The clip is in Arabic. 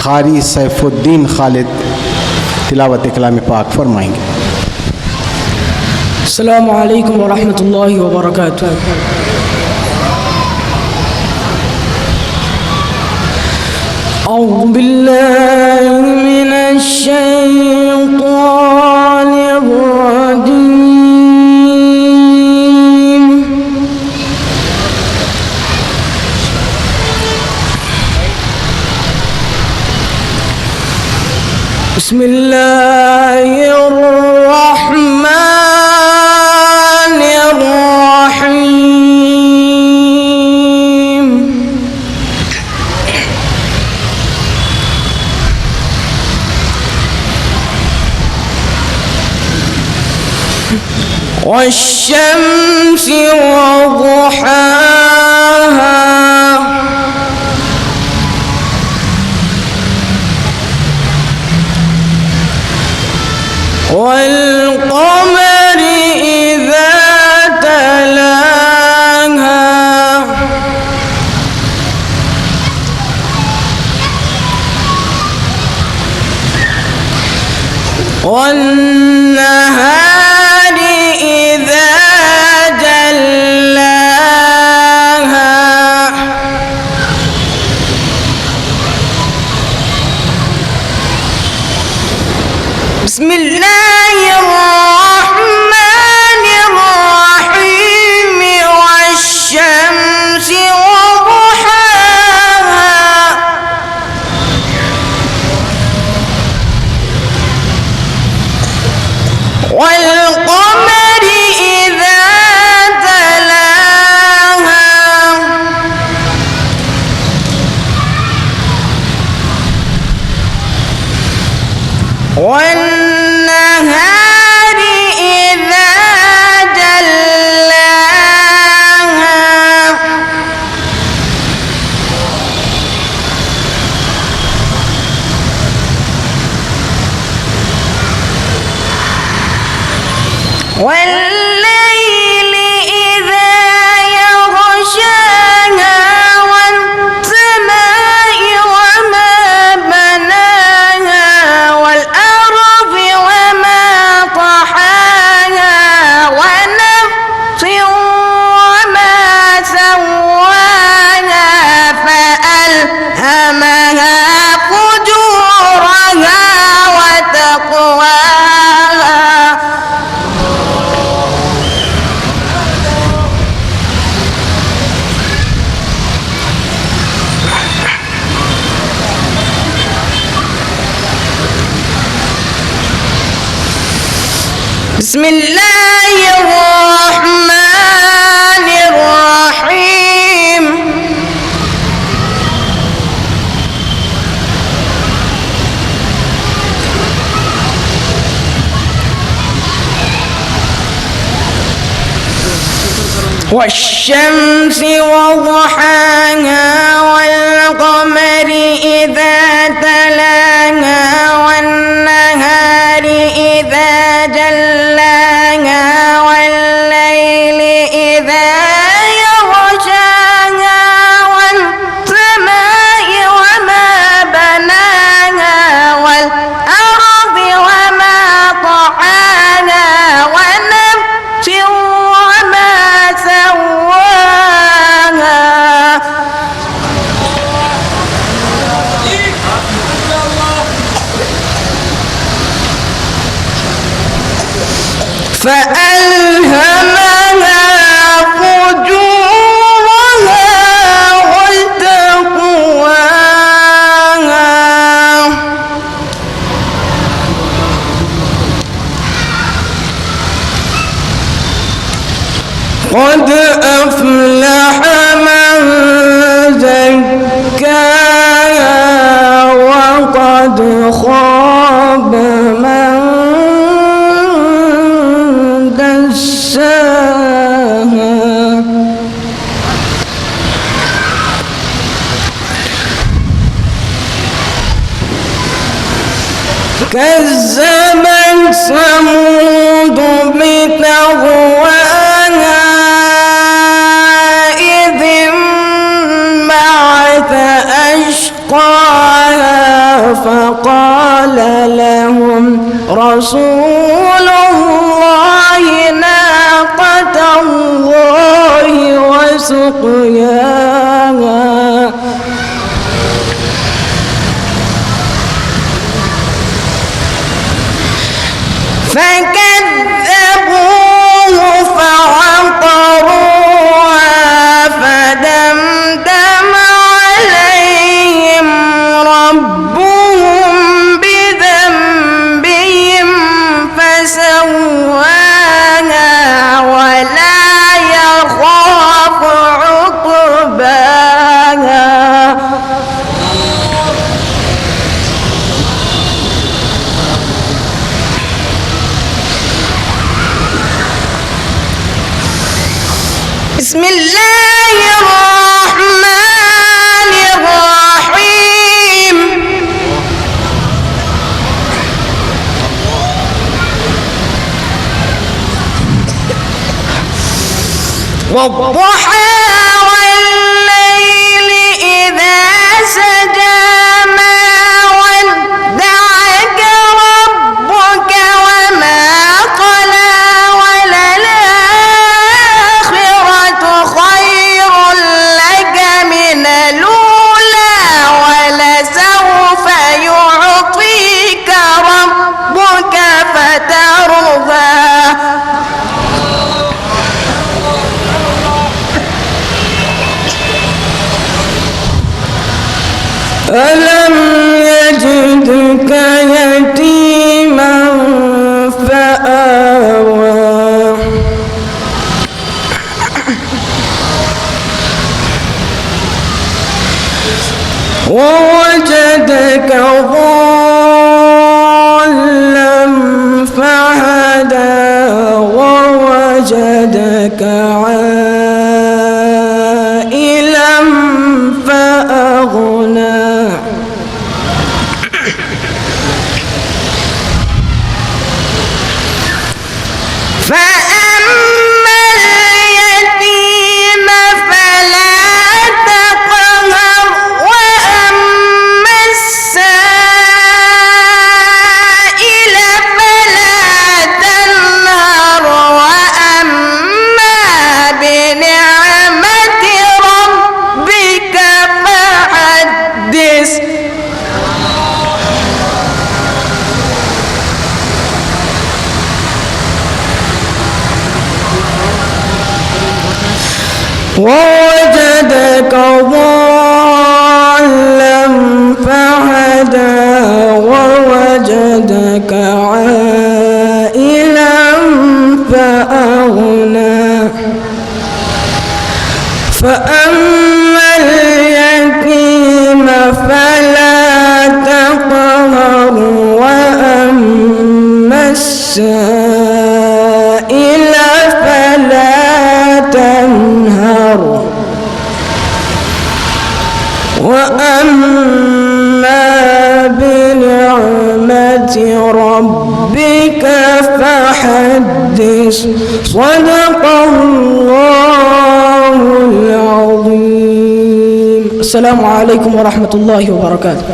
कारी सैफुद्दीन खालिद तिलावत कलाम पाक फरमाएंगे। अस्सलामु अलैकुम वरहमतुल्लाहि वबरकातुहू। अऊज़ु बिल्लाहि मिनश शैतानिर रजीम। बिस्मिल्लाहिर रहमानिर रहीम। वश्शम्सि वضحاها والقمر إذا تلاها والنهار إذا جلاها بسم الله الرحمن الرحيم والشمس وضحاها والقمر إذا تلاها والنهار إذا جلاها والليل إذا يغشاها والسماء وما بناها والأرض وما طحاها ونفس وما سواها فألهمها فجورها وتقواها بسم الله الرحمن الرحيم والشمس وضحاها والقمر إذا تلاها والنهار إذا جلاها والليل إذا يغشاها والسماء وما بناها والأرض وما طحاها ونفس وما سواها فألهمها فجورها وتقواها قد أفلح من زكاها وقد خاب من دساها كذبت ثمود بطغواها إذ انبعث أشقاها رسول الله ناقة الله وسقياها فكذبوه فعقروها فدمدم عليهم ربهم بذنبهم فسواها ولا يخاف عقباها بسم الله الرحمن الرحيم والضحى والليل إذا سجى ما ودعك ربك وما قلى وللآخرة خير لك من الأولى ولسوف يعطيك ربك فترضى ألم يجدك يتيما فآوى ووجدك ضالا فهدى ووجدك عائلا فأغنى فأما اليتيم فلا تقهر وأما السائل فلا تنهر وأما بنعمة ربك فحدث ووجدك ضالا فهدى ووجدك عائلا فأغنى فأما اليتيم فلا تقهر وأما السائل فلا تنهر وأما بنعمة ربك فحدث صدق الله العظيم. السلام عليكم ورحمة الله وبركاته.